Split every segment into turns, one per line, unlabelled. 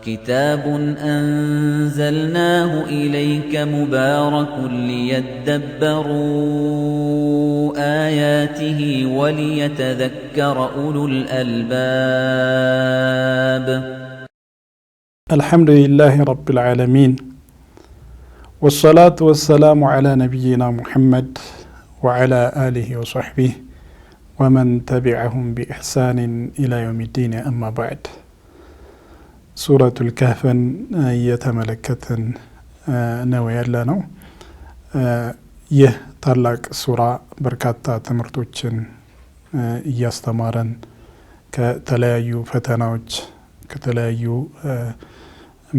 كتاب أنزلناه إليك مبارك ليدبروا آياته وليتذكر أولو الألباب.
الحمد لله رب العالمين، والصلاة والسلام على نبينا محمد وعلى آله وصحبه ومن تبعهم بإحسان إلى يوم الدين. أما بعد، سورة الكهف يتملكتن نويا لنا يه ታላቅ ሱራ በርካታ ትምህርቶችን እያስተማረን ከተለያዩ ፈተናዎች ከተለያዩ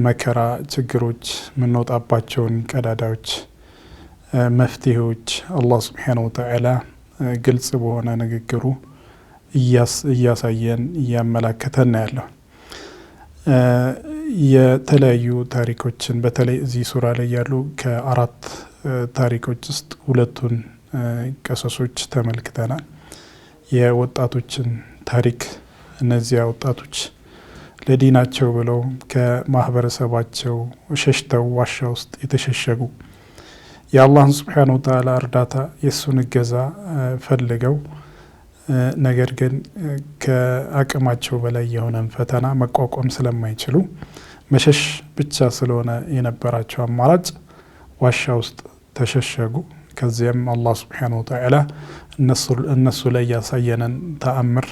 መከራ ችግሮች ምንወጣባቸውን ቀዳዳዎች መፍትሄዎች አላህ Subhanahu Wa Ta'ala ግልጽ በሆነ ንግግሩ እያሳየን እያመላከተን ያለው የተለያዩ ታሪኮችን በተለይ እዚህ ሱራ ላይ ያሉ ከአራት ታሪኮች ውስጥ ሁለቱን ቀሰሶች ተመልክተናል። የወጣቶችን ታሪክ፣ እነዚያ ወጣቶች ለዲናቸው ብለው ከማህበረሰባቸው ሸሽተው ዋሻ ውስጥ የተሸሸጉ የአላህን Subhanahu Wa Ta'ala እርዳታ የሱን እገዛ ፈልገው ነገር ግን ከአቅማቸው በላይ የሆነን ፈተና መቋቋም ስለማይችሉ መሸሽ ብቻ ስለሆነ የነበራቸው አማራጭ ዋሻ ውስጥ ተሸሸጉ። ከዚያም አላህ Subhanahu Wa Ta'ala እነሱ ላይ ያሳየነን ተአምር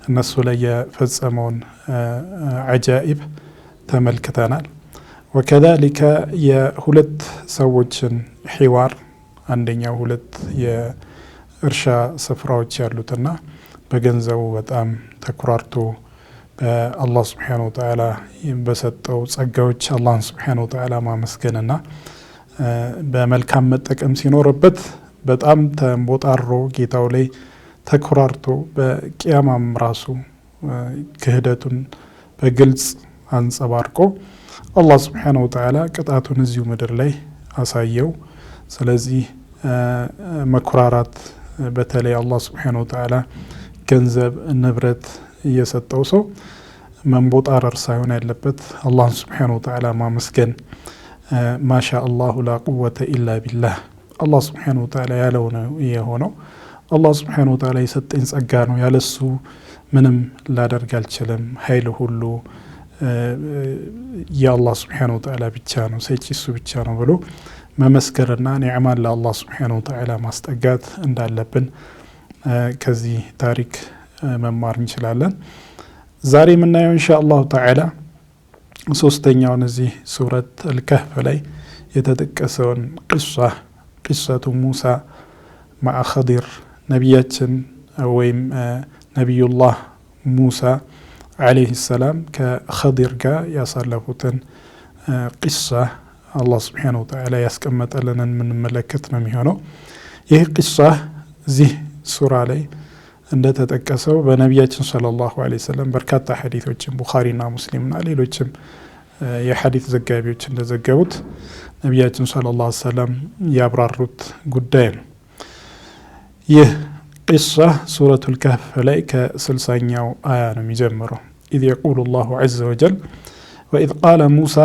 እነሱ ላይ የፈጸመውን አጃኢብ ተመልክተናል። ወከذلك የሁለት ሰዎችን ሒዋር፣ አንደኛው ሁለት የእርሻ ስፍራዎች ያሉትና በገንዘቡ በጣም ተኩራርቶ በአላህ Subhanahu Wa Ta'ala በሰጠው ጸጋዎች አላህ Subhanahu Wa Ta'ala ማመስገንና በመልካም መጠቀም ሲኖርበት በጣም ተንቦጣሮ ጌታው ላይ ተኩራርቶ በቂያማም ራሱ ክህደቱን በግልጽ አንጸባርቆ አላህ Subhanahu Wa Ta'ala ቅጣቱን እዚሁ ምድር ላይ አሳየው። ስለዚህ መኩራራት በተለይ አላህ Subhanahu Wa Ta'ala ገንዘብ ንብረት እየሰጠው ሰው መንቦጣረር ሳይሆን ያለበት አላህ Subhanahu Wa Ta'ala ማመስገን ማሻአላሁ ላ ቁወተ ኢላ ቢላህ አላህ Subhanahu Wa Ta'ala ያለው ነው የሆነው። አላህ Subhanahu Wa Ta'ala የሰጠኝ ጸጋ ነው፣ ያለሱ ምንም ላደርግ አልችልም፣ ኃይል ሁሉ የአላህ Subhanahu Wa Ta'ala ብቻ ነው፣ ሰጪ እሱ ብቻ ነው ብሎ መመስከርና ኒዕማን ለአላህ Subhanahu Wa Ta'ala ማስጠጋት እንዳለብን ከዚህ ታሪክ መማር እንችላለን። ዛሬ የምናየው ኢንሻአላሁ ተዓላ ሶስተኛውን እዚህ ሱረት አልከህፍ ላይ የተጠቀሰውን ቂሰቱ ሙሳ ማዓ ኸዲር፣ ነቢያችን ወይም ነቢዩላህ ሙሳ አለይሂ ሰላም ከኸዲር ጋር ያሳለፉትን ቂሳ አላህ Subhanahu Wa Ta'ala ያስቀመጠልንን የምንመለከት ነው የሚሆነው። ይህ ቂሳ እዚህ ሱራ ላይ እንደተጠቀሰው በነቢያችን ሰለላሁ ዐለይሂ ወሰለም በርካታ ሐዲሶችን ቡኻሪና ሙስሊምና ሌሎችም የሐዲስ ዘጋቢዎች እንደዘገቡት ነቢያችን ሰለላሁ ዐለይሂ ወሰለም ያብራሩት ጉዳይ ነው። ይህ ቂሳ ሱረቱል ከህፍ ላይ ከ60ኛው አያ ነው የሚጀምረው። ኢዝ የቁሉ ላሁ ዐዘ ወጀል ወኢዝ ቃለ ሙሳ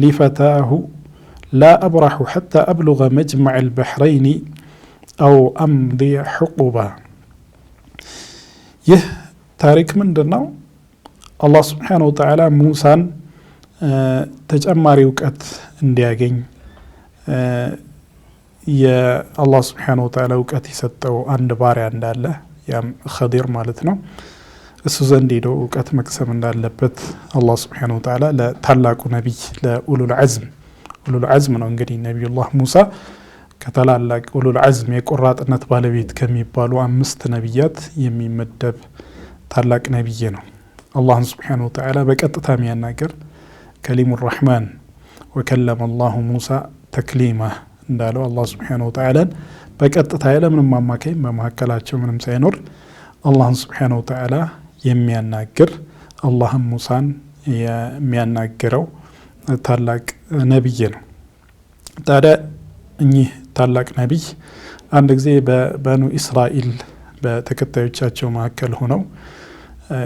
ሊፈታሁ ላ አብረሑ ሐታ አብሉገ መጅመዐል በሕረይኒ አው አምዲየ ሑቁባ። ይህ ታሪክ ምንድን ነው? አላህ Subhanahu Wa Ta'ala ሙሳን ተጨማሪ እውቀት እንዲያገኝ የአላህ Subhanahu Wa Ta'ala እውቀት የሰጠው አንድ ባሪያ እንዳለ፣ ያም ኸዲር ማለት ነው። እሱ ዘንድ ሄዶ እውቀት መቅሰም እንዳለበት አላህ Subhanahu Wa Ta'ala ለታላቁ ነቢይ ለኡሉል ዐዝም ነው እንግዲህ ነቢዩላህ ሙሳ ከተላላቅ ኡሉል ዐዝም የቆራጥነት ባለቤት ከሚባሉ 5 ነቢያት የሚመደብ ታላቅ ነቢይ ነው። አላህን Subhanahu Wa Ta'ala በቀጥታ የሚያናገር ከሊሙ ረሕማን ወከለመ አላሁ ሙሳ ተክሊማ እንዳለው አላህ Subhanahu Wa Ta'ala በቀጥታ ያለምንም አማካኝ በመካከላቸው ምንም ሳይኖር አላህን Subhanahu Wa Ta'ala የሚያናግር አላህም ሙሳን የሚያናግረው ታላቅ ነቢይ ነው። ታዲያ እኚህ ታላቅ ነቢይ አንድ ጊዜ በበኑ እስራኤል በተከታዮቻቸው መካከል ሆነው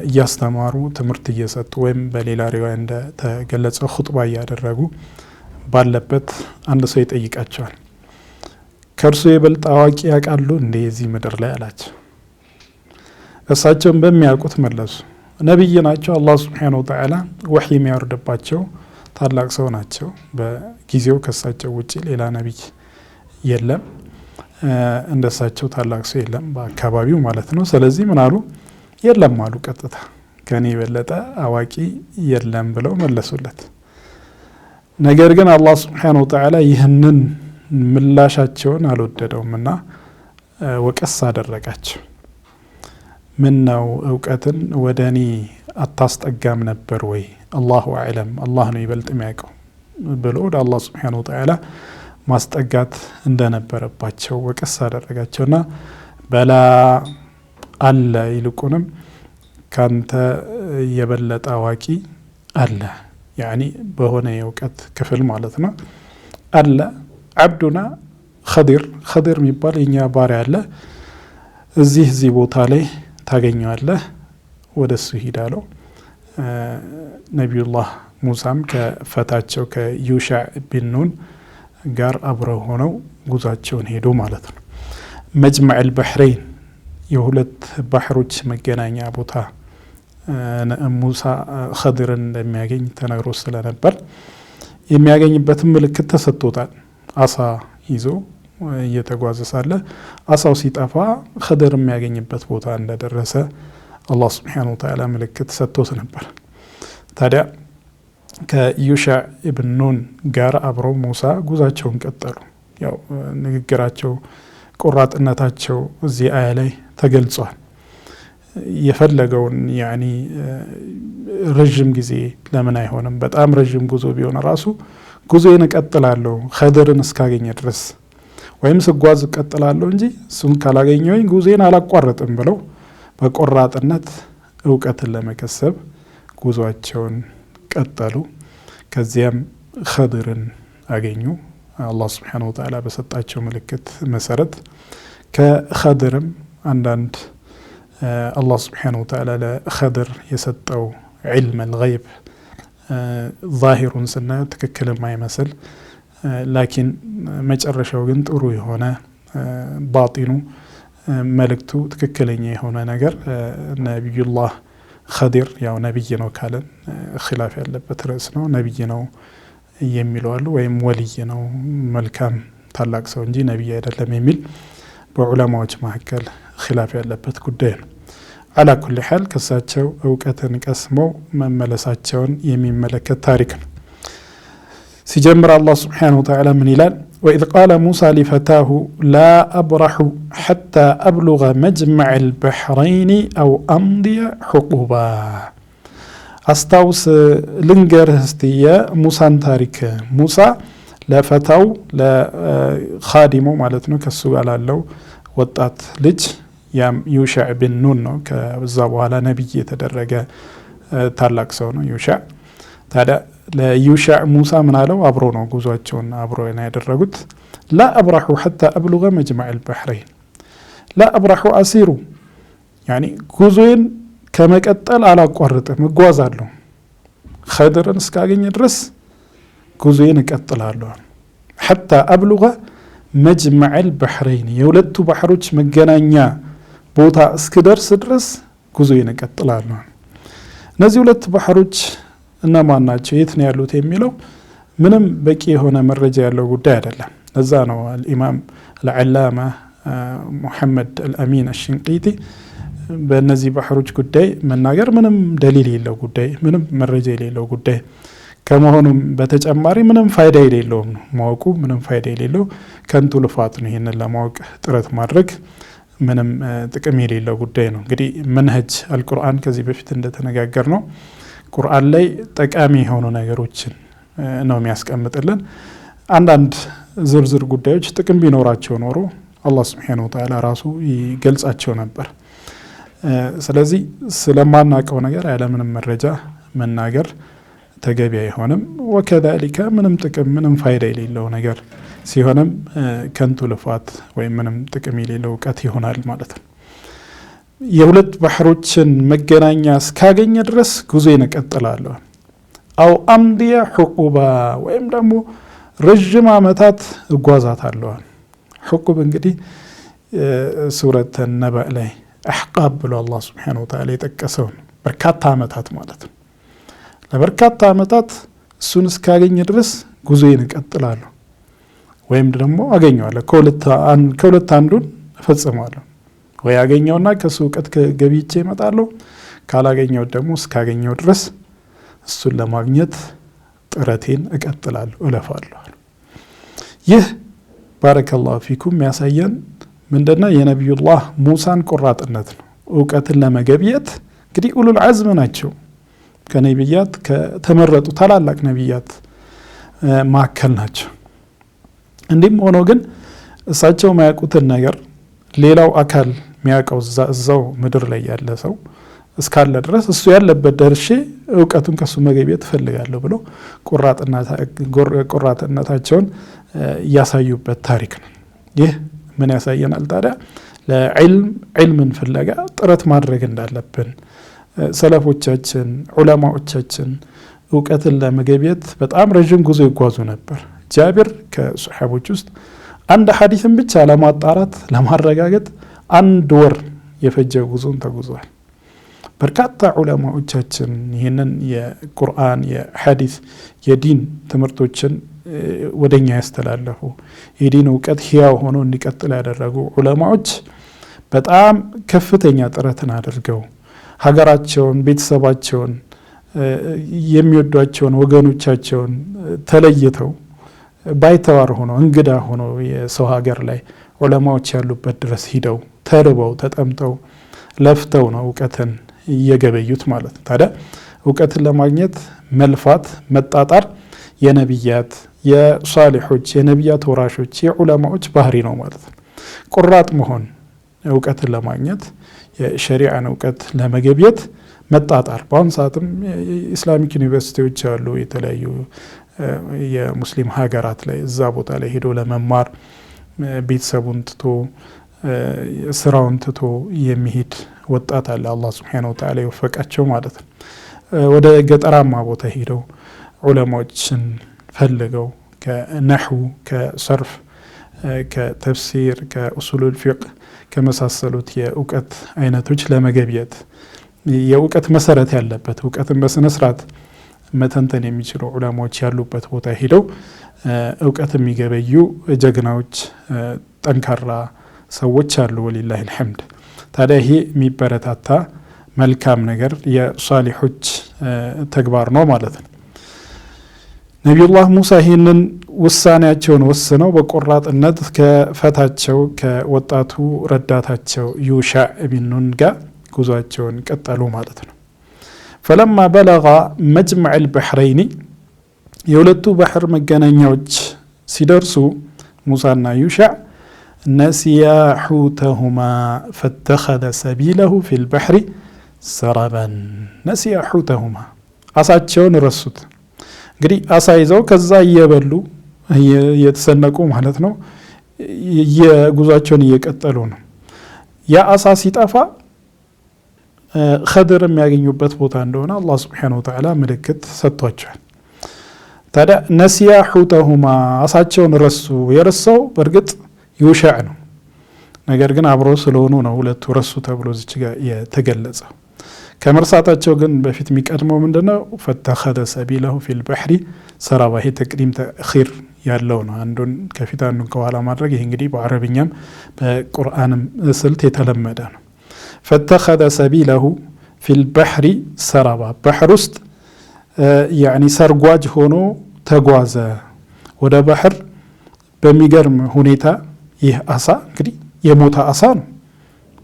እያስተማሩ ትምህርት እየሰጡ ወይም በሌላ ሪዋያ እንደተገለጸው ኹጥባ እያደረጉ ባለበት አንድ ሰው ይጠይቃቸዋል። ከእርሱ የበልጥ አዋቂ ያውቃሉ እንዴ እዚህ ምድር ላይ አላቸው። እሳቸውን በሚያውቁት መለሱ። ነቢይ ናቸው። አላህ ሱብሓነሁ ወተዓላ ወህይ የሚያወርድባቸው ታላቅ ሰው ናቸው። በጊዜው ከሳቸው ውጪ ሌላ ነቢይ የለም፣ እንደሳቸው ታላቅ ሰው የለም በአካባቢው ማለት ነው። ስለዚህ ምን አሉ? የለም አሉ። ቀጥታ ከኔ የበለጠ አዋቂ የለም ብለው መለሱለት። ነገር ግን አላህ ሱብሓነሁ ወተዓላ ይህንን ምላሻቸውን አልወደደውምና ወቀስ አደረጋቸው። ምን ነው እውቀትን ወደ እኔ አታስጠጋም ነበር ወይ? አላሁ አዕለም፣ አላህ ነው ይበልጥ የሚያውቀው ብሎ ወደ አላህ ሱብሓነሁ ወተዓላ ማስጠጋት እንደነበረባቸው ወቀስ አደረጋቸውና በላ አለ፣ ይልቁንም ካንተ የበለጠ አዋቂ አለ፣ ያኒ በሆነ የእውቀት ክፍል ማለት ነው። አለ አብዱና ኸዲር የሚባል የኛ ባሪያ አለ፣ እዚህ ቦታ ላይ ታገኘዋለህ፣ ወደሱ ሂዳለው። ነቢዩላህ ሙሳም ከፈታቸው ከዩሻዕ ቢን ኑን ጋር አብረው ሆነው ጉዟቸውን ሄዱ ማለት ነው። መጅመዕ አልበሕረይን የሁለት ባህሮች መገናኛ ቦታ ሙሳ ኸድርን እንደሚያገኝ ተነግሮ ስለነበር የሚያገኝበትን ምልክት ተሰጥቶታል። አሳ ይዞ እየተጓዘ ሳለ አሳው ሲጠፋ ኸድር የሚያገኝበት ቦታ እንደደረሰ አላህ ሱብሓነሁ ወተዓላ ምልክት ሰጥቶት ነበር። ታዲያ ከዩሻዕ ኢብን ኑን ጋር አብረው ሙሳ ጉዛቸውን ቀጠሉ። ያው ንግግራቸው፣ ቆራጥነታቸው እዚህ አያ ላይ ተገልጿል። የፈለገውን ያኒ ረጅም ጊዜ ለምን አይሆንም? በጣም ረጅም ጉዞ ቢሆን ራሱ ጉዞዬን እቀጥላለሁ ኸድርን እስካገኘ ድረስ ወይም ስጓዝ እቀጥላለሁ እንጂ እሱን ካላገኘሁኝ ጉዞዬን አላቋርጥም ብለው በቆራጥነት እውቀትን ለመከሰብ ጉዟቸውን ቀጠሉ። ከዚያም ኸድርን አገኙ። አላህ ሱብሓነሁ ወተዓላ በሰጣቸው ምልክት መሰረት ከኸድርም አንዳንድ አላህ ሱብሓነሁ ወተዓላ ለኸድር የሰጠው ዒልም አልገይብ ዛሂሩን ስናየው ትክክል የማይመስል ላኪን መጨረሻው ግን ጥሩ የሆነ ባጢኑ መልእክቱ ትክክለኛ የሆነ ነገር ነቢዩላህ ኸዲር ያው ነቢይ ነው ካለን ኺላፍ ያለበት ርዕስ ነው። ነቢይ ነው የሚሉ አሉ፣ ወይም ወልይ ነው መልካም ታላቅ ሰው እንጂ ነቢይ አይደለም የሚል በዑለማዎች መካከል ኺላፍ ያለበት ጉዳይ ነው። አላ ኩሊ ሐል ከሳቸው እውቀትን ቀስመው መመለሳቸውን የሚመለከት ታሪክ ነው። ሲጀምር አላህ ሱብሓነሁ ወተዓላ ምን ይላል? ወኢዝ ቃለ ሙሳ ሊፈታሁ ላ አብረሑ ሐታ አብሉገ መጅመዕ አልበሕረይኒ አው አምድየ ሑቁባ። አስታውስ ልንገርህ እስቲ የሙሳን ታሪክ። ሙሳ ለፈታው ለኻዲሙ ማለት ነው ከሱ ጋር ላለው ወጣት ልጅ ያም ዩሻዕ ቢን ኑን ነው። ከዛ በኋላ ነቢይ የተደረገ ታላቅ ሰው ነው ዩሻዕ። ታዲያ ለዩሻዕ ሙሳ ምን አለው? አብሮ ነው ጉዟቸውን አብሮ ነው ያደረጉት። ላ አብረሑ ሐታ አብሉገ መጅመዕ አልበሕረይን፣ ላ አብረሑ አሲሩ ያኒ ጉዞዬን ከመቀጠል አላቋርጥም፣ እጓዛለሁ ኸድርን እስካገኘ ድረስ ጉዞዬን እቀጥላለሁ። ሐታ አብሉገ መጅመዕ አልበሕረይን የሁለቱ ባህሮች መገናኛ ቦታ እስክደርስ ድረስ ጉዞዬን እቀጥላለሁ። እነዚህ ሁለት ባህሮች እነማን ናቸው? የት ነው ያሉት? የሚለው ምንም በቂ የሆነ መረጃ ያለው ጉዳይ አይደለም። ለዛ ነው አልኢማም አልዓላማ ሙሐመድ አልአሚን አሽንቂቲ በእነዚህ ባህሮች ጉዳይ መናገር ምንም ደሊል የሌለው ጉዳይ፣ ምንም መረጃ የሌለው ጉዳይ ከመሆኑም በተጨማሪ ምንም ፋይዳ የሌለውም ነው። ማወቁ ምንም ፋይዳ የሌለው ከንቱ ልፋት ነው። ይህንን ለማወቅ ጥረት ማድረግ ምንም ጥቅም የሌለው ጉዳይ ነው። እንግዲህ መንሀጅ አልቁርአን ከዚህ በፊት እንደተነጋገር ነው ቁርአን ላይ ጠቃሚ የሆኑ ነገሮችን ነው የሚያስቀምጥልን። አንዳንድ ዝርዝር ጉዳዮች ጥቅም ቢኖራቸው ኖሮ አላህ ሱብሓነሁ ወተዓላ ራሱ ይገልጻቸው ነበር። ስለዚህ ስለማናውቀው ነገር ያለምንም መረጃ መናገር ተገቢ አይሆንም። ወከዛሊከ ምንም ጥቅም ምንም ፋይዳ የሌለው ነገር ሲሆንም ከንቱ ልፋት ወይም ምንም ጥቅም የሌለው እውቀት ይሆናል ማለት ነው። የሁለት ባህሮችን መገናኛ እስካገኘ ድረስ ጉዞዬን እቀጥላለሁ። አው አምዲያ ሑቁባ ወይም ደግሞ ረጅም ዓመታት እጓዛታለሁ። ሑቁብ እንግዲህ ሱረተ ነባ ላይ አሕቃብ ብሎ አላህ ሱብሓነሁ ወተዓላ የጠቀሰው በርካታ ዓመታት ማለት ነው። ለበርካታ ዓመታት እሱን እስካገኘ ድረስ ጉዞዬን እቀጥላለሁ ወይም ደግሞ አገኘዋለሁ። ከሁለት አንዱን እፈጽማለሁ። ወይ አገኘውና ከሱ እውቀት ገብይቼ እመጣለሁ፣ ካላገኘው ደግሞ እስካገኘው ድረስ እሱን ለማግኘት ጥረቴን እቀጥላለሁ፣ እለፋለሁ። ይህ ባረከላሁ ፊኩም ያሳየን ምንድነው? የነቢዩላህ ሙሳን ቆራጥነት ነው። እውቀትን ለመገብየት እንግዲህ ኡሉል ዐዝም ናቸው። ከነቢያት ከተመረጡ ታላላቅ ነቢያት ማዕከል ናቸው። እንዲህም ሆኖ ግን እሳቸው የማያውቁትን ነገር ሌላው አካል የሚያውቀው እዛው ምድር ላይ ያለ ሰው እስካለ ድረስ እሱ ያለበት ደርሼ እውቀቱን ከሱ መገብየት እፈልጋለሁ ብሎ ቆራጥነታቸውን ያሳዩበት ታሪክ ነው። ይህ ምን ያሳየናል ታዲያ? ለዕልምን ፍለጋ ጥረት ማድረግ እንዳለብን ሰለፎቻችን ዑለማዎቻችን እውቀትን ለመገብየት በጣም ረዥም ጉዞ ይጓዙ ነበር። ጃቢር ከሱሐቦች ውስጥ አንድ ሐዲስን ብቻ ለማጣራት ለማረጋገጥ 1 ወር የፈጀ ጉዞን ተጉዟል። በርካታ ዑለማዎቻችን ይህንን የቁርአን የሐዲስ የዲን ትምህርቶችን ወደኛ ያስተላለፉ የዲን እውቀት ሕያው ሆኖ እንዲቀጥል ያደረጉ ዑለማዎች በጣም ከፍተኛ ጥረትን አድርገው ሀገራቸውን፣ ቤተሰባቸውን፣ የሚወዷቸውን ወገኖቻቸውን ተለይተው ባይተዋር ሆኖ እንግዳ ሆኖ የሰው ሀገር ላይ ዑለማዎች ያሉበት ድረስ ሂደው ተርበው ተጠምጠው ለፍተው ነው እውቀትን እየገበዩት ማለት ነው። ታዲያ እውቀትን ለማግኘት መልፋት መጣጣር የነቢያት የሷሊሖች የነቢያት ወራሾች የዑለማዎች ባህሪ ነው ማለት ነው። ቁራጥ መሆን እውቀትን ለማግኘት የሸሪዓን እውቀት ለመገብየት መጣጣር። በአሁኑ ሰዓትም ኢስላሚክ ዩኒቨርሲቲዎች አሉ የተለያዩ የሙስሊም ሀገራት ላይ እዛ ቦታ ላይ ሄዶ ለመማር ቤተሰቡን ትቶ ስራውን ትቶ የሚሄድ ወጣት አለ። አላህ ሱብሓነሁ ወተዓላ ይወፈቃቸው ማለት ነው። ወደ ገጠራማ ቦታ ሄደው ዑለማዎችን ፈልገው ከነሕው ከሰርፍ ከተፍሲር ከኡሱሉል ፊቅህ ከመሳሰሉት የእውቀት አይነቶች ለመገብየት የእውቀት መሰረት ያለበት እውቀትን በስነ ስርዓት መተንተን የሚችሉ ዑለማዎች ያሉበት ቦታ ሄደው እውቀት የሚገበዩ ጀግናዎች ጠንካራ ሰዎች አሉ። ወሊላሂ አልሐምድ። ታዲያ ይሄ የሚበረታታ መልካም ነገር የሷሊሖች ተግባር ነው ማለት ነው። ነቢዩላህ ሙሳ ይህንን ውሳኔያቸውን ወስነው በቆራጥነት ከፈታቸው ከወጣቱ ረዳታቸው ዩሻዕ ኢብኑ ኑን ጋር ጉዟቸውን ቀጠሉ ማለት ነው። ፈለማ በለጋ መጅመዕ አልበሕረይኒ የሁለቱ ባህር መገናኛዎች ሲደርሱ ሙሳና ዩሻዕ ነሲያ ሑተሁማ ፈተኸዘ ሰቢለሁ ፊል በሕሪ ሰረበን። ነሲያ ሑተሁማ አሳቸውን ረሱት። እንግዲህ አሳ ይዘው ከዛ እየበሉ እየተሰነቁ ማለት ነው የጉዟቸውን እየቀጠሉ ነው። ያ አሳ ሲጠፋ ኸድር የሚያገኙበት ቦታ እንደሆነ አላህ ሱብሓነሁ ወተዓላ ምልክት ሰጥቷቸዋል። ታዲያ ነሲያ ሑተሁማ አሳቸውን ረሱ። የረሳው በእርግጥ ዩሻዕ ነው። ነገር ግን አብሮ ስለሆኑ ነው ሁለቱ ረሱ ተብሎ እዚች ጋር የተገለጸው። ከመርሳታቸው ግን በፊት የሚቀድመው ምንድነው? ፈተኸዘ ሰቢለሁ ፊል በሕሪ ሰረባ። ይሄ ተቅዲም ተእኺር ያለው ነው። አንዱን ከፊት አንዱን ከኋላ ማድረግ። ይሄ እንግዲህ በአረብኛም በቁርአንም ስልት የተለመደ ነው። ፈተኸዘ ሰቢለሁ ፊል በሕሪ ሰረባ፣ ባህር ውስጥ ያኒ ሰርጓጅ ሆኖ ተጓዘ ወደ ባህር። በሚገርም ሁኔታ ይህ አሳ እንግዲህ የሞተ አሳ ነው።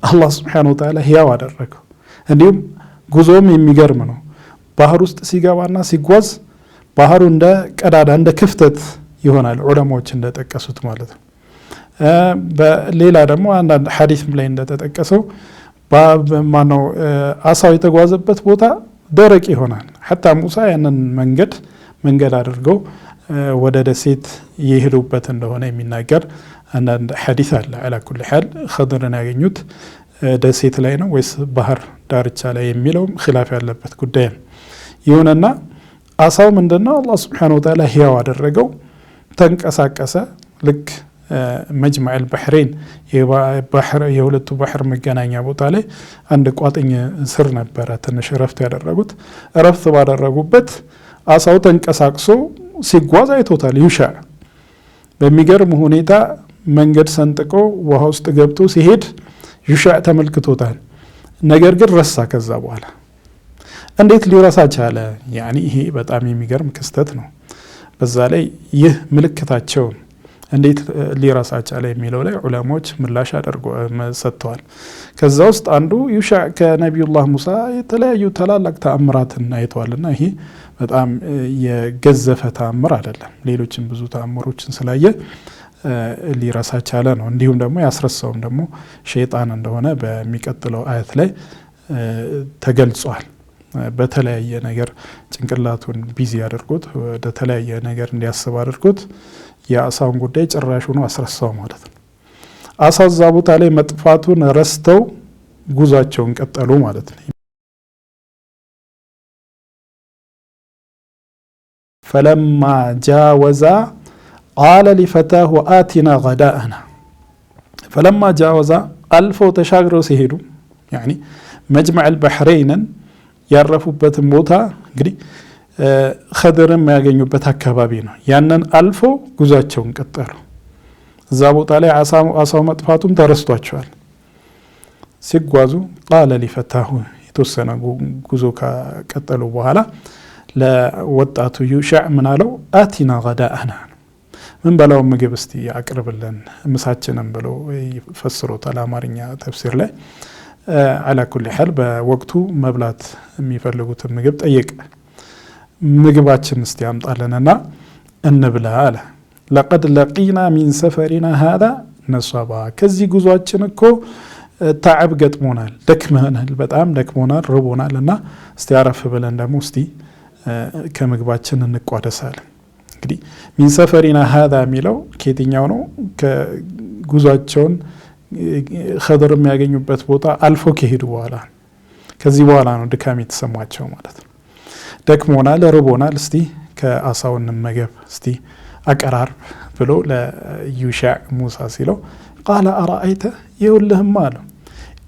አላህ ሱብሓነሁ ወተዓላ ሕያው አደረገው። እንዲሁም ጉዞም የሚገርም ነው። ባህር ውስጥ ሲገባና ሲጓዝ ባህሩ እንደ ቀዳዳ እንደ ክፍተት ይሆናል፣ ዑለማዎች እንደጠቀሱት ማለት ነው። በሌላ ደግሞ አንዳንድ ሐዲስም ላይ እንደተጠቀሰው ማነው አሳው የተጓዘበት ቦታ ደረቅ ይሆናል። ሐታ ሙሳ ያንን መንገድ አድርገው ወደ ደሴት የሄዱበት እንደሆነ የሚናገር አንዳንድ ሐዲስ አለ። አላ ኩል ሐል ኸድርን ያገኙት ደሴት ላይ ነው ወይስ ባህር ዳርቻ ላይ የሚለውም ኺላፍ ያለበት ጉዳይ ነው። ይሁንና አሳው ምንድነው አላህ Subhanahu Wa Ta'ala ህያው አደረገው፣ ተንቀሳቀሰ። ልክ መጅማዕ አልበሕረይን የሁለቱ ባህር መገናኛ ቦታ ላይ አንድ ቋጥኝ ስር ነበረ ትንሽ ረፍት ያደረጉት። ረፍት ባደረጉበት አሳው ተንቀሳቅሶ ሲጓዝ አይቶታል። ዩሻዕ በሚገርም ሁኔታ መንገድ ሰንጥቆ ውሃ ውስጥ ገብቶ ሲሄድ ዩሻዕ ተመልክቶታል። ነገር ግን ረሳ። ከዛ በኋላ እንዴት ሊረሳ ቻለ? ያኒ ይሄ በጣም የሚገርም ክስተት ነው። በዛ ላይ ይህ ምልክታቸው እንዴት ሊረሳ ቻለ የሚለው ላይ ዑለሞች ምላሽ ሰጥተዋል። ከዛ ውስጥ አንዱ ዩሻዕ ከነቢዩላህ ሙሳ የተለያዩ ታላላቅ ተአምራትን አይተዋልና ይሄ በጣም የገዘፈ ተአምር አይደለም። ሌሎችን ብዙ ተአምሮችን ስላየ ሊረሳ ቻለ ነው። እንዲሁም ደግሞ ያስረሳውም ደግሞ ሸይጣን እንደሆነ በሚቀጥለው አያት ላይ ተገልጿል። በተለያየ ነገር ጭንቅላቱን ቢዚ አድርጎት ወደ ተለያየ ነገር እንዲያስብ አድርጎት የአሳውን ጉዳይ ጭራሹን አስረሳው ማለት ነው። አሳው እዛ ቦታ ላይ መጥፋቱን ረስተው ጉዟቸውን ቀጠሉ ማለት ነው። فلما جاوزا قال لفتاه آتنا غداءنا فلما جاوزا ألفوا تشاغروا ሲሄዱ يعني مجمع البحرين ያረፉበትን ቦታ እንግዲህ ኸድርም ያገኙበት አካባቢ ነው። ያንን አልፎ ጉዟቸውን ቀጠሉ። እዛ ቦታ ላይ አሳው መጥፋቱም ተረስቷቸዋል። ሲጓዙ ቃለ ሊፈታሁ የተወሰነ ጉዞ ከቀጠሉ በኋላ ለወጣቱ ዩሻዕ ምን አለው? አቲና ገዳአና ምን በላው ምግብ እስቲ አቅርብልን ምሳችንን ብሎ ይፈስሩታል አማርኛ ተፍሲር ላይ። አላ ኩሊ ሐል በወቅቱ መብላት የሚፈልጉትን ምግብ ጠየቀ። ምግባችን እስቲ ያምጣልንና እንብላ አለ። ለቀድ ለቂና ሚን ሰፈሪና ሃዛ ነሷባ ከዚህ ጉዟችን እኮ ታዕብ ገጥሞናል፣ ደክመናል፣ በጣም ደክሞናል፣ ርቦናል እና እስቲ አረፍ ብለን ደግሞ እስቲ ከምግባችን እንቋደሳለን። እንግዲህ ሚን ሰፈሪና ሃዛ የሚለው ከየትኛው ነው? ከጉዟቸውን ኸድር የሚያገኙበት ቦታ አልፎ ከሄዱ በኋላ ከዚህ በኋላ ነው ድካም የተሰማቸው ማለት ነው። ደክሞናል፣ ርቦናል፣ እስቲ ከአሳው እንመገብ፣ እስቲ አቀራርብ ብሎ ለዩሻዕ ሙሳ ሲለው ቃለ አረአይተ ይውልህም አለው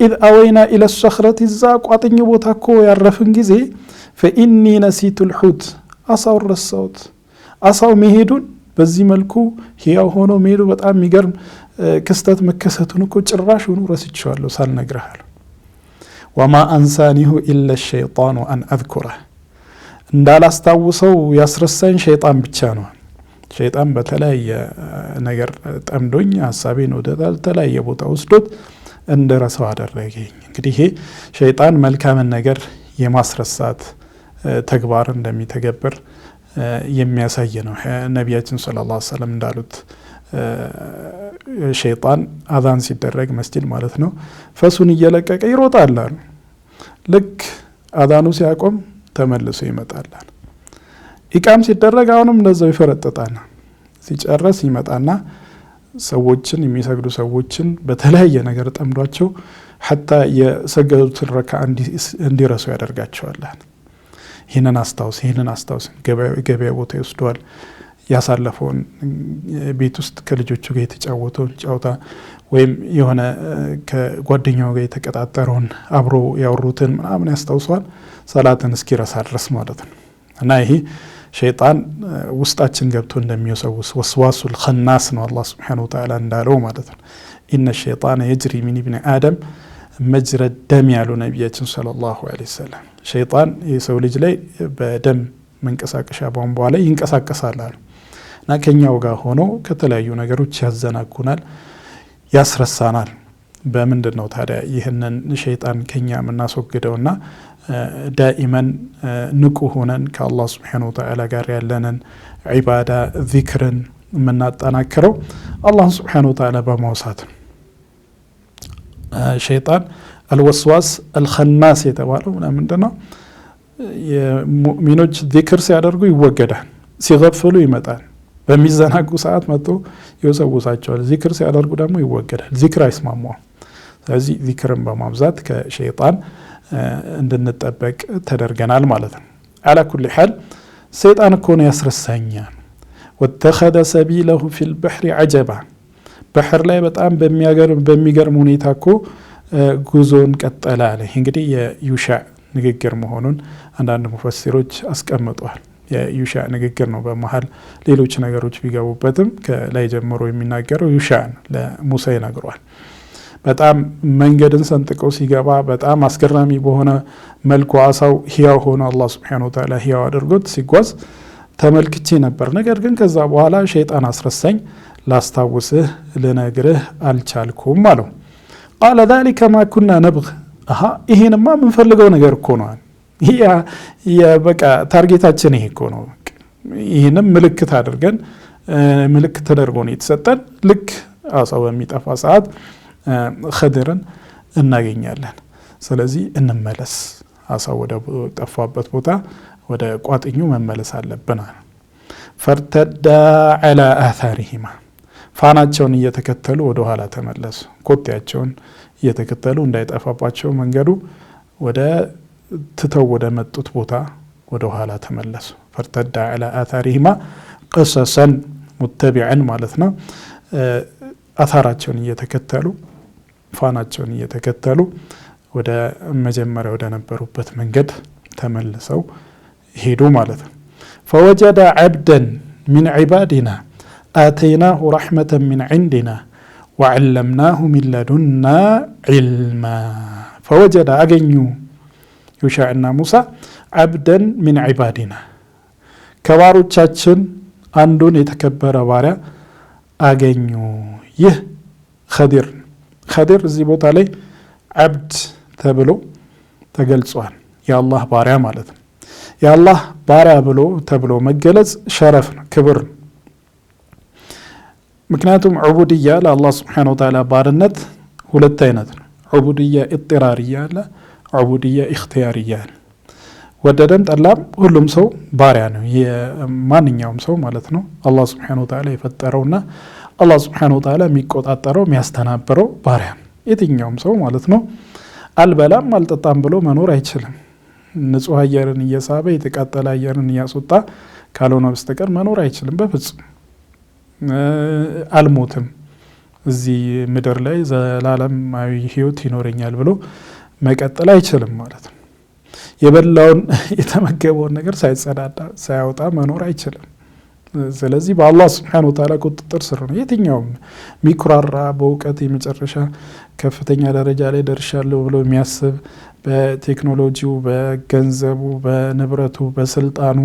ኢዝ አወይና ኢለ ሰኽረት እዛ ቋጥኝ ቦታ እኮ ያረፍን ጊዜ ፈኢኒ ነሲቱ ልሑት አሳው ረሳውት። አሳው መሄዱን በዚህ መልኩ ህያው ሆኖ መሄዱ በጣም የሚገርም ክስተት መከሰቱን እኮ ጭራሹኑ ረስቼዋለሁ ሳልነግርህ አለው። ወማ አንሳኒሁ ኢለ ሸይጣኑ አን አዝኩረህ እንዳላስታውሰው ያስረሳኝ ሸይጣን ብቻ ነው። ሸይጣን በተለያየ ነገር ጠምዶኝ ሀሳቤን ወደ ተለያየ ቦታ ወስዶት እንደረሳው አደረገኝ። እንግዲህ ይሄ ሸይጣን መልካምን ነገር የማስረሳት ተግባር እንደሚተገብር የሚያሳይ ነው። ነቢያችን ሰለላሁ ዐለይሂ ወሰለም እንዳሉት ሸይጣን አዛን ሲደረግ መስጂድ ማለት ነው ፈሱን እየለቀቀ ይሮጣል አሉ። ልክ አዛኑ ሲያቆም ተመልሶ ይመጣል። ኢቃም ሲደረግ አሁንም እንደዛው ይፈረጥጣል። ሲጨርስ ይመጣና ሰዎችን የሚሰግዱ ሰዎችን በተለያየ ነገር ጠምዷቸው ሐታ የሰገዱትን ረካ እንዲረሱ ያደርጋቸዋል። ይህንን አስታውስ ገበያ ቦታ ይወስደዋል። ያሳለፈውን ቤት ውስጥ ከልጆቹ ጋር የተጫወተውን ጫውታ ወይም የሆነ ከጓደኛው ጋር የተቀጣጠረውን አብሮ ያወሩትን ምናምን ያስታውሰዋል ሰላትን እስኪረሳ ድረስ ማለት ነው። እና ይሄ ሸይጣን ውስጣችን ገብቶ እንደሚወሰውስ ወስዋሱል ኸናስ ነው አላህ Subhanahu Wa Ta'ala እንዳለው ማለት ነው። ኢነ ሸይጣን የጅሪ ሚን ኢብኒ አደም መጅረ ደም ያሉ ነቢያችን ሰለላሁ ዐለይሂ ወሰለም ሸይጣን የሰው ልጅ ላይ በደም መንቀሳቀሻ ቧንቧ ላይ ይንቀሳቀሳል አሉ እና ከኛው ጋር ሆኖ ከተለያዩ ነገሮች ያዘናጉናል፣ ያስረሳናል። በምንድን ነው ታዲያ ይህንን ሸይጣን ከኛ የምናስወግደውና ዳኢመን ንቁ ሆነን ከአላህ Subhanahu Wa Ta'ala ጋር ያለንን ዒባዳ ዚክርን የምናጠናክረው አላህ Subhanahu Wa Ta'ala በማውሳት ነው። ሸይጣን አልወስዋስ አልኸናስ የተባለው ምንድነው? የሙእሚኖች ዚክር ሲያደርጉ ይወገዳል፣ ሲገፍሉ ይመጣል፣ በሚዘናጉ ሰዓት መጥቶ ይወሰውሳቸዋል። ዚክር ሲያደርጉ ደግሞ ይወገዳል። ዚክር አይስማማም። ስለዚህ ዚክርን በማብዛት ከሸይጣን እንድንጠበቅ ተደርገናል ማለት ነው። አላ ኩሊ ሐል ሰይጣን እኮ ነው ያስረሳኛል። ወተኸደ ሰቢለሁ ፊል በሕሪ ዐጀባ ባህር ላይ በጣም በሚገርም ሁኔታ እኮ ጉዞን ቀጠለ አለ። እንግዲህ የዩሻዕ ንግግር መሆኑን አንዳንድ ሙፈሲሮች አስቀምጠዋል። የዩሻዕ ንግግር ነው። በመሀል ሌሎች ነገሮች ቢገቡበትም ከላይ ጀምሮ የሚናገረው ዩሻዕን ለሙሳ ይነግሯል። በጣም መንገድን ሰንጥቀው ሲገባ በጣም አስገራሚ በሆነ መልኩ አሳው ህያው ሆኖ አላህ ሱብሓነሁ ወተዓላ ህያው አድርጎት ሲጓዝ ተመልክቼ ነበር። ነገር ግን ከዛ በኋላ ሸይጣን አስረሳኝ፣ ላስታውስህ ልነግርህ አልቻልኩም አለው። ቃለ ዛሊከ ማ ኩና ነብግ ይሄንማ የምንፈልገው ነገር እኮ ነው። በቃ ታርጌታችን ይሄ እኮ ነው። ይህንም ምልክት አድርገን ምልክት ተደርጎ ነው የተሰጠን። ልክ አሳው በሚጠፋ ሰዓት ኸድርን እናገኛለን። ስለዚህ እንመለስ፣ አሳው ወደ ጠፋበት ቦታ ወደ ቋጥኙ መመለስ አለብን። ፈርተዳ ዐላ አታሪሂማ ፋናቸውን እየተከተሉ ወደ ኋላ ተመለሱ። ኮቴያቸውን እየተከተሉ እንዳይጠፋባቸው መንገዱ ወደ ትተው ወደ መጡት ቦታ ወደ ኋላ ተመለሱ። ፈርተዳ ዐላ አታሪሂማ ቅሰሰን ሙተቢዐን ማለት ነው። አታራቸውን እየተከተሉ ፋናቸውን እየተከተሉ ወደ መጀመሪያ ወደ ነበሩበት መንገድ ተመልሰው ሄዱ ማለት ነው። ፈወጀደ ዐብደን ሚን ዒባዲና አተይናሁ ረሕመተን ሚን ዒንዲና ወዐለምናሁ ሚን ለዱና ዒልማ። ፈወጀደ አገኙ ዩሻዕና ሙሳ ዐብደን ሚን ዒባዲና ከባሮቻችን አንዱን የተከበረ ባሪያ አገኙ። ይህ ኸዲር እዚህ ቦታ ላይ ዐብድ ተብሎ ተገልጿል። የአላህ ባሪያ ማለት ነው። የአላህ ባሪያ ተብሎ መገለጽ ሸረፍ ነው፣ ክብር ነው። ምክንያቱም ዑቡድያ ለአላህ ስብሓነሁ ወተዓላ ባርነት ሁለት አይነት ነው። ዑቡድያ ኢጥራርያ አለ፣ ዑቡድያ ኢኽቲያርያ አለ። ወደደም ጠላም ሁሉም ሰው ባሪያ ነው፣ ማንኛውም ሰው ማለት ነው። አላህ ስብሓነሁ ወተዓላ የፈጠረውና አላህ ስብሓነሁ ወተዓላ የሚቆጣጠረው የሚያስተናብረው ባሪያ ነው፣ የትኛውም ሰው ማለት ነው። አልበላም አልጠጣም ብሎ መኖር አይችልም። ንጹህ አየርን እየሳበ የተቃጠለ አየርን እያስወጣ ካልሆነ በስተቀር መኖር አይችልም በፍጹም። አልሞትም እዚህ ምድር ላይ ዘላለማዊ ህይወት ይኖረኛል ብሎ መቀጠል አይችልም ማለት ነው። የበላውን የተመገበውን ነገር ሳይጸዳዳ ሳያወጣ መኖር አይችልም። ስለዚህ በአላህ ስብሓነሁ ወተዓላ ቁጥጥር ስር ነው። የትኛውም ሚኩራራ በእውቀት የመጨረሻ ከፍተኛ ደረጃ ላይ ደርሻለሁ ብሎ የሚያስብ በቴክኖሎጂው፣ በገንዘቡ፣ በንብረቱ፣ በስልጣኑ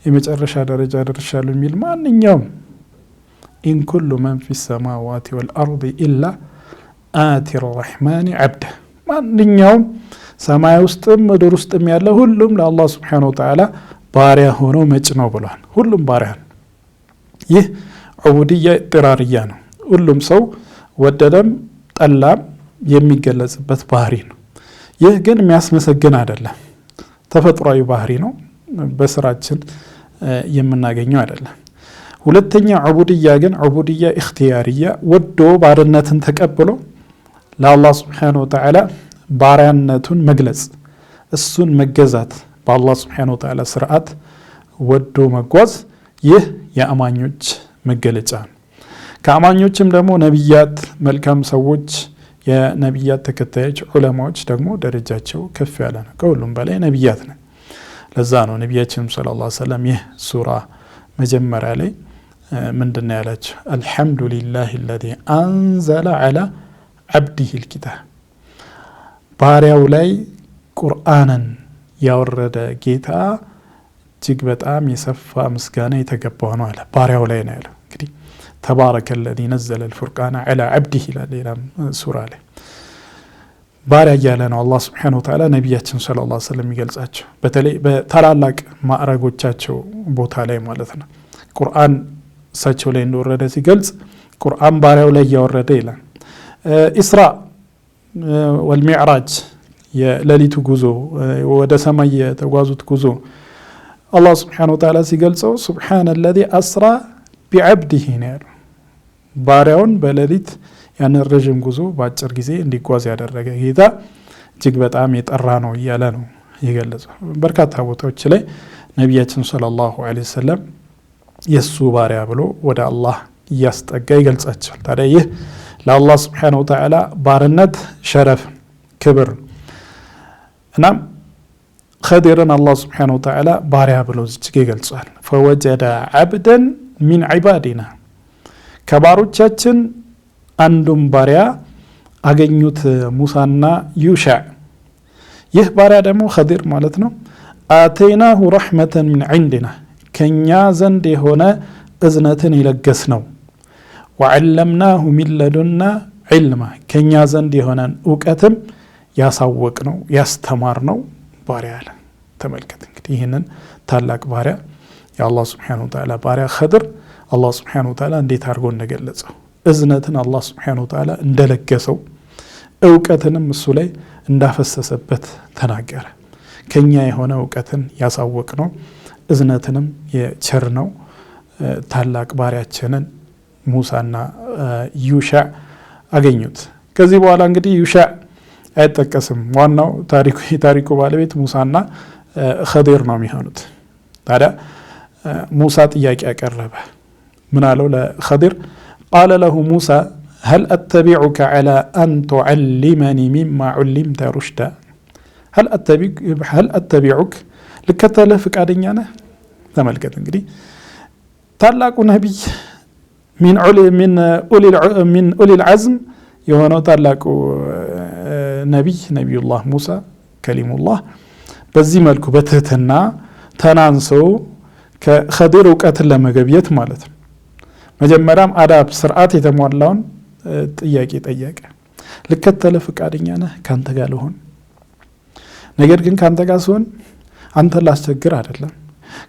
የመጨረሻ ደረጃ ደርሻለሁ የሚል ማንኛውም ኢን ኩሉ መን ፊ ሰማዋቲ ወልአርድ ኢላ አቲ ረሕማኒ ዐብደ ማንኛውም ሰማይ ውስጥም ምድር ውስጥም ያለ ሁሉም ለአላህ ስብሓነሁ ወተዓላ ባሪያ ሆኖ መጭ ነው ብሏል። ሁሉም ባሪያ ነው። ይህ ዑቡድያ ኢጥራርያ ነው። ሁሉም ሰው ወደደም ጠላም የሚገለጽበት ባህሪ ነው። ይህ ግን የሚያስመሰግን አይደለም፣ ተፈጥሯዊ ባህሪ ነው። በስራችን የምናገኘው አይደለም። ሁለተኛ ዑቡድያ ግን ዑቡድያ ኢኽቲያርያ ወዶ ባርነትን ተቀብሎ ለአላህ ስብሓነሁ ወተዓላ ባሪያነቱን መግለጽ፣ እሱን መገዛት፣ በአላህ ስብሓነሁ ወተዓላ ስርዓት ወዶ መጓዝ፣ ይህ የአማኞች መገለጫ ነው። ከአማኞችም ደግሞ ነቢያት፣ መልካም ሰዎች፣ የነቢያት ተከታዮች ዑለማዎች ደግሞ ደረጃቸው ከፍ ያለ ነው። ከሁሉም በላይ ነቢያት ነው። ለዛ ነው ነቢያችንም ሰለላሁ ዐለይሂ ወሰለም ይህ ሱራ መጀመሪያ ላይ ምንድን ነው ያላቸው? አልሐምዱሊላሂ አለዚ አንዘለ ዐላ ዐብዲሂ ልኪታብ ባሪያው ላይ ቁርአንን ያወረደ ጌታ እጅግ በጣም የሰፋ ምስጋና የተገባው ነው አለ። ባሪያው ላይ ነው ያለው። እንግዲህ ተባረከ ለዚ ነዘለ ልፉርቃነ ዐላ ዐብዲሂ ይላል ሌላም ሱራ ላይ። ባሪያ እያለ ነው አላህ ስብሓነሁ ወተዓላ ነቢያችን ሰለላሁ ዐለይሂ ወሰለም የሚገልጻቸው፣ በተለይ በታላላቅ ማዕረጎቻቸው ቦታ ላይ ማለት ነው። ቁርአን እሳቸው ላይ እንደወረደ ሲገልጽ ቁርአን ባሪያው ላይ እያወረደ ይላል። ኢስራ ወልሚዕራጅ የሌሊቱ ጉዞ ወደ ሰማይ የተጓዙት ጉዞ አላህ ስብሓነሁ ወተዓላ ሲገልጸው ሱብሓነ ለዚ አስራ ቢዐብዲሂ ነው ያለው። ባሪያውን በሌሊት ያን ረጅም ጉዞ በአጭር ጊዜ እንዲጓዝ ያደረገ ጌታ እጅግ በጣም የጠራ ነው እያለ ነው የገለጸው። በርካታ ቦታዎች ላይ ነቢያችን ሰለላሁ ዐለይሂ ወሰለም የሱ ባሪያ ብሎ ወደ አላህ እያስጠጋ ይገልጻቸዋል። ታዲያ ይህ ለአላህ ስብሓነሁ ወተዓላ ባርነት ሸረፍ ክብር። እናም ኸዲርን አላህ ስብሓነሁ ወተዓላ ባሪያ ብሎ እጅግ ይገልጿል። ፈወጀደ ዐብደን ሚን ዒባዲና ከባሮቻችን አንዱም ባሪያ አገኙት ሙሳና ዩሻዕ። ይህ ባሪያ ደግሞ ኸዲር ማለት ነው። አተይናሁ ረሕመተን ሚን ዒንዲና ከኛ ዘንድ የሆነ እዝነትን የለገስ ነው። ወዐለምናሁ ሚን ለዱና ዒልማ ከኛ ዘንድ የሆነን እውቀትም ያሳወቅ ነው ያስተማር ነው ባሪያ አለ። ተመልከት እንግዲህ ይህንን ታላቅ ባሪያ የአላህ ስብሓነሁ ወተዓላ ባሪያ ኸድር አላህ ስብሓነሁ ወተዓላ እንዴት አድርጎ እንደገለጸው እዝነትን አላህ ስብሓነሁ ወተዓላ እንደለገሰው እውቀትንም እሱ ላይ እንዳፈሰሰበት ተናገረ። ከኛ የሆነ እውቀትን ያሳወቅ ነው እዝነትንም የቸር ነው ታላቅ ባሪያችንን ሙሳና ዩሻዕ አገኙት። ከዚህ በኋላ እንግዲህ ዩሻዕ አይጠቀስም። ዋናው የታሪኩ ባለቤት ሙሳና ኸዲር ነው የሚሆኑት። ታዲያ ሙሳ ጥያቄ ያቀረበ ምን አለው ለኸዲር? ቃለ ለሁ ሙሳ هل أتبعك على أن تعلمني مما علمت رشدا هل أتبعك ልከተልህ ፍቃደኛ ነህ? ተመልከት እንግዲህ ታላቁ ነቢይ ሚን ኡሊል ዐዝም የሆነው ታላቁ ነቢይ ነቢዩላህ ሙሳ ከሊሙላህ በዚህ መልኩ በትህትና ተናንሶ ከኸዲር እውቀትን ለመገብየት ማለት ነው። መጀመሪያም አዳብ ስርዓት የተሟላውን ጥያቄ ጠየቀ። ልከተልህ ፍቃደኛ ነህ ካንተ ጋር ልሆን? ነገር ግን ካንተ ጋር ስሆን አንተ ላስቸግር አይደለም፣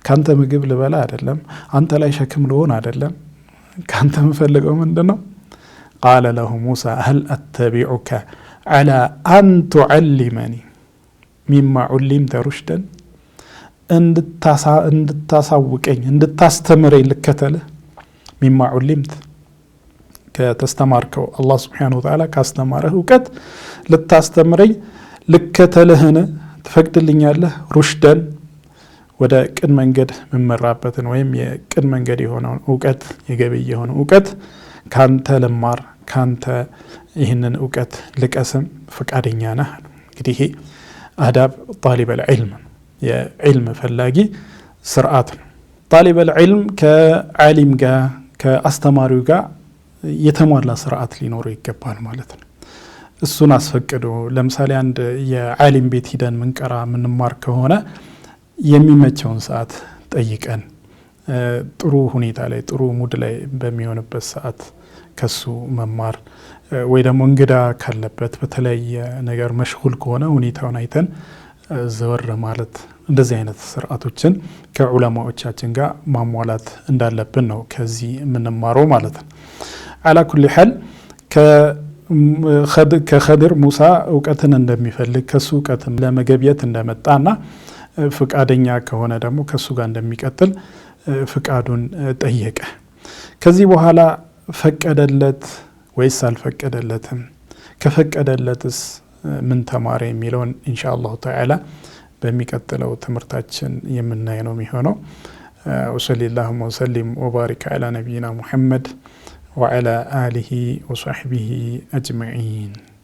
ካንተ ምግብ ልበላ አይደለም፣ አንተ ላይ ሸክም ልሆን አይደለም። ካንተ የምፈልገው ምንድነው? ቃለ ለሁ ሙሳ هل أتبعك على أن تعلمني مما علمت رشدا እንድታሳውቀኝ እንድታስተምረኝ ልከተልህ ሚማ ዑሊምት ከተስተማርከው አላህ ስብሓነሁ ወተዓላ ካስተማረህ እውቀት ልታስተምረኝ ልከተልህን ትፈቅድልኛለህ? ሩሽደን ወደ ቅን መንገድ የምመራበትን ወይም የቅን መንገድ የሆነውን እውቀት የገበይ የሆነ እውቀት ካንተ ልማር ካንተ ይህንን እውቀት ልቀስም ፈቃደኛ ነህ? እንግዲህ ይሄ አዳብ ጣሊበል ዒልም የዒልም ፈላጊ ስርዓት ነው። ጣሊበል ዒልም ከዓሊም ጋር ከአስተማሪው ጋር የተሟላ ስርዓት ሊኖረው ይገባል ማለት ነው። እሱን አስፈቅዶ ለምሳሌ አንድ የዓሊም ቤት ሂደን ምንቀራ ምንማር ከሆነ የሚመቸውን ሰዓት ጠይቀን ጥሩ ሁኔታ ላይ ጥሩ ሙድ ላይ በሚሆንበት ሰዓት ከሱ መማር ወይ ደግሞ እንግዳ ካለበት በተለያየ ነገር መሽጉል ከሆነ ሁኔታውን አይተን ዘወር ማለት እንደዚህ አይነት ስርዓቶችን ከዑለማዎቻችን ጋር ማሟላት እንዳለብን ነው ከዚህ የምንማረው ማለት ነው። አላ ኩሊ ሐል ከኸድር ሙሳ እውቀትን እንደሚፈልግ ከሱ እውቀትን ለመገብየት እንደመጣና ፍቃደኛ ከሆነ ደግሞ ከሱ ጋር እንደሚቀጥል ፍቃዱን ጠየቀ። ከዚህ በኋላ ፈቀደለት ወይስ አልፈቀደለትም? ከፈቀደለትስ ምን ተማረ የሚለውን ኢንሻአላሁ ተዓላ በሚቀጥለው ትምህርታችን የምናይ ነው የሚሆነው። ወሰለላሁ ወሰለም ወባሪክ ዐላ ነቢይና ሙሐመድ ወዐላ አሊሂ ወሰሕቢሂ አጅመዒን።